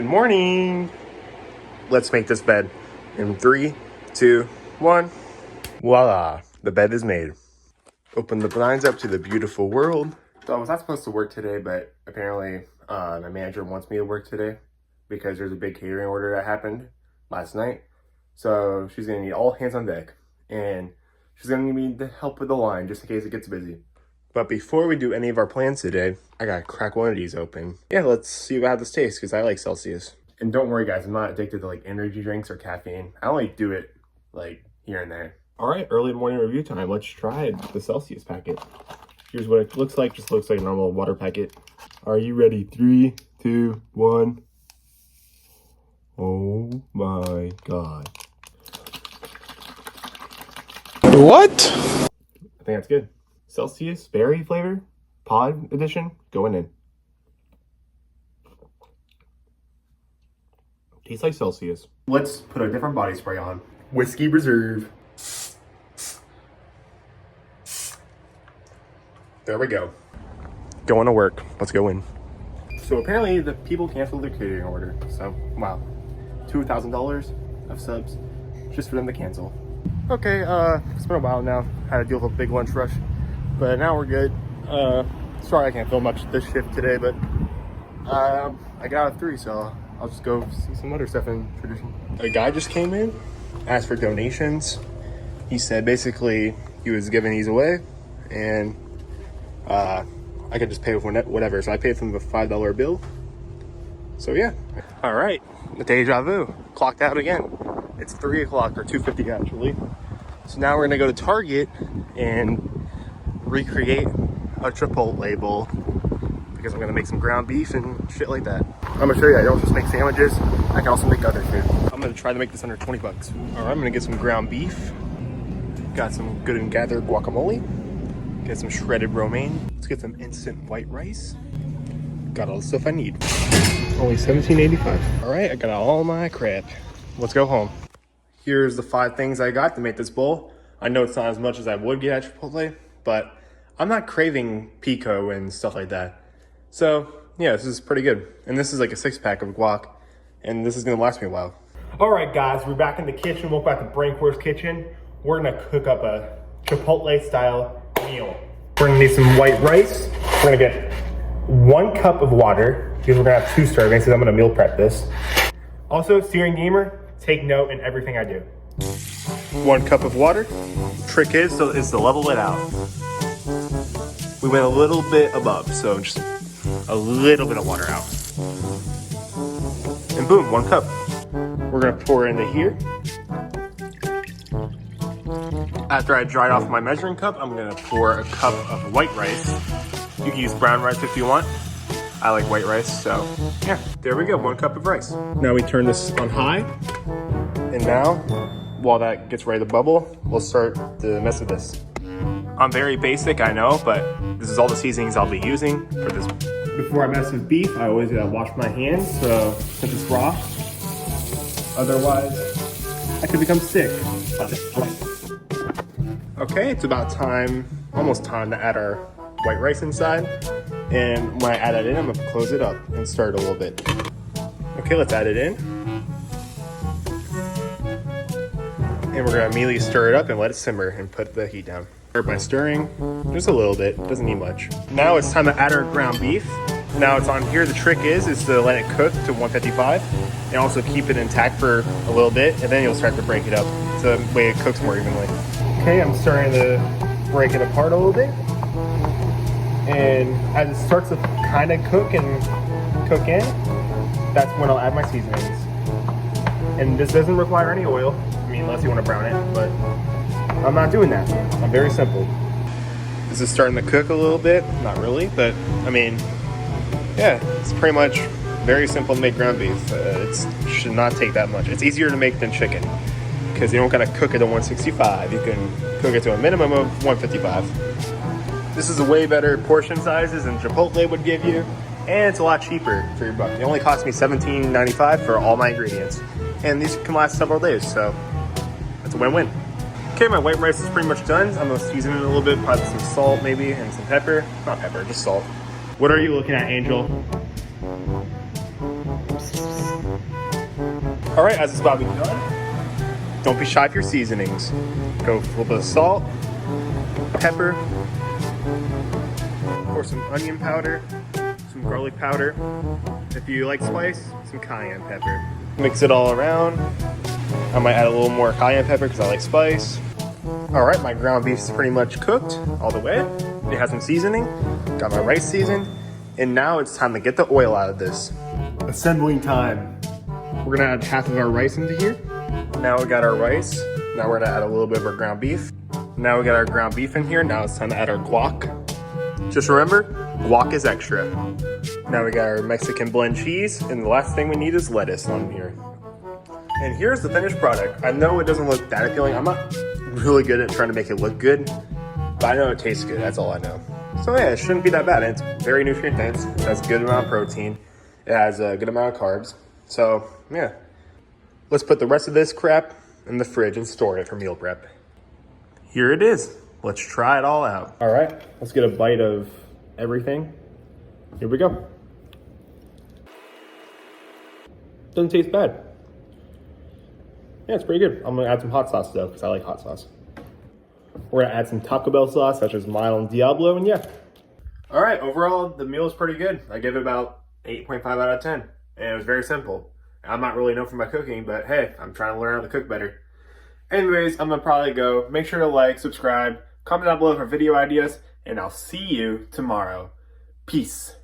Good morning. Let's make this bed in 3, 2, 1. Voila, the bed is made. Open the blinds up to the beautiful world. So I was not supposed to work today, but apparently my manager wants me to work today because there's a big catering order that happened last night. So she's gonna need all hands on deck, and she's gonna need me to help with the line just in case it gets busy. But before we do any of our plans today, I gotta crack one of these open. Yeah, let's see how this tastes, because I like Celsius. And don't worry guys, I'm not addicted to like energy drinks or caffeine. I only do it like here and there. All right, early morning review time. Let's try the Celsius packet. Here's what it looks like. Just looks like a normal water packet. Are you ready? 3, 2, 1. Oh my God. What? I think that's good. Celsius berry flavor, pod edition, going in. Tastes like Celsius. Let's put a different body spray on. Whiskey Reserve. There we go. Going to work. Let's go in. So apparently the people canceled their catering order. So, wow. $2,000 of subs just for them to cancel. Okay, it's been a while now. Had to deal with a big lunch rush. But now we're good. Sorry I can't film much this shift today, but I got out of 3, so I'll just go see some other stuff in tradition. A guy just came in, asked for donations. He said basically he was giving these away, and I could just pay with whatever. So I paid him a $5 bill. So yeah. All right, the deja vu. Clocked out again. It's 3 o'clock, or 2:50 actually. So now we're gonna go to Target and recreate a Chipotle bowl because I'm gonna make some ground beef and shit like that. I'm gonna show you I don't just make sandwiches, I can also make other food. I'm gonna try to make this under 20 bucks. All right, I'm gonna get some ground beef. Got some good and gathered guacamole. Get some shredded romaine. Let's get some instant white rice. Got all the stuff I need. Only $17.85. All right, I got all my crap. Let's go home. Here's the 5 things I got to make this bowl. I know it's not as much as I would get at Chipotle, but I'm not craving pico and stuff like that. So yeah, this is pretty good. And this is like a 6-pack of guac, and this is gonna last me a while. All right guys, we're back in the kitchen. Welcome back to Braincore's kitchen. We're gonna cook up a Chipotle style meal. We're gonna need some white rice. We're gonna get 1 cup of water because we're gonna have 2 servings because I'm gonna meal prep this. Also, Searing Gamer, take note in everything I do. 1 cup of water. Trick is to level it out. We went a little bit above, so just a little bit of water out. And boom, 1 cup. We're gonna pour into here. After I dried off my measuring cup, I'm gonna pour a cup of white rice. You can use brown rice if you want. I like white rice, so yeah, there we go, 1 cup of rice. Now we turn this on high, and now, while that gets ready to bubble, we'll start the mess of this. I'm very basic, I know, but this is all the seasonings I'll be using for this. Before I mess with beef, I always gotta wash my hands, so since it's raw, otherwise I could become sick. Okay, it's about time, almost time to add our white rice inside. And when I add that in, I'm gonna close it up and stir it a little bit. Okay, let's add it in. And we're gonna immediately stir it up and let it simmer and put the heat down. Start by stirring, just a little bit, doesn't need much. Now it's time to add our ground beef. Now it's on here, the trick is to let it cook to 155 and also keep it intact for a little bit, and then you'll start to break it up so the way it cooks more evenly. Okay, I'm starting to break it apart a little bit. And as it starts to kind of cook in, that's when I'll add my seasonings. And this doesn't require any oil, I mean, unless you want to brown it, but I'm not doing that. I'm very simple. This is starting to cook a little bit, not really, but I mean, yeah, it's pretty much very simple to make ground beef. It should not take that much. It's easier to make than chicken because you don't gotta cook it at 165. You can cook it to a minimum of 155. This is a way better portion sizes than Chipotle would give you, and it's a lot cheaper for your buck. It only cost me $17.95 for all my ingredients, and these can last several days, so that's a win-win. Okay, my white rice is pretty much done. I'm gonna season it a little bit, probably some salt maybe, and some pepper. Not pepper, just salt. What are you looking at, Angel? All right, as it's about to be done, don't be shy for your seasonings. Go with a little bit of salt, pepper, or some onion powder, some garlic powder. If you like spice, some cayenne pepper. Mix it all around. I might add a little more cayenne pepper because I like spice. All right, my ground beef is pretty much cooked all the way. It has some seasoning. Got my rice seasoned. And now it's time to get the oil out of this. Assembling time. We're gonna add half of our rice into here. Now we got our rice. Now we're gonna add a little bit of our ground beef. Now we got our ground beef in here. Now it's time to add our guac. Just remember, guac is extra. Now we got our Mexican blend cheese. And the last thing we need is lettuce on here. And here's the finished product. I know it doesn't look that appealing. I'm not really good at trying to make it look good, but I know it tastes good. That's all I know. So yeah, it shouldn't be that bad. And it's very nutrient dense. It has a good amount of protein. It has a good amount of carbs. So yeah, let's put the rest of this crap in the fridge and store it for meal prep. Here it is. Let's try it all out. All right, let's get a bite of everything. Here we go. Doesn't taste bad. Yeah, it's pretty good. I'm gonna add some hot sauce though, because I like hot sauce. We're gonna add some Taco Bell sauce, such as Mild and Diablo, and yeah. All right, overall, the meal is pretty good. I give it about 8.5 out of 10, and it was very simple. I'm not really known for my cooking, but hey, I'm trying to learn how to cook better. Anyways, I'm gonna probably go. Make sure to like, subscribe, comment down below for video ideas, and I'll see you tomorrow. Peace.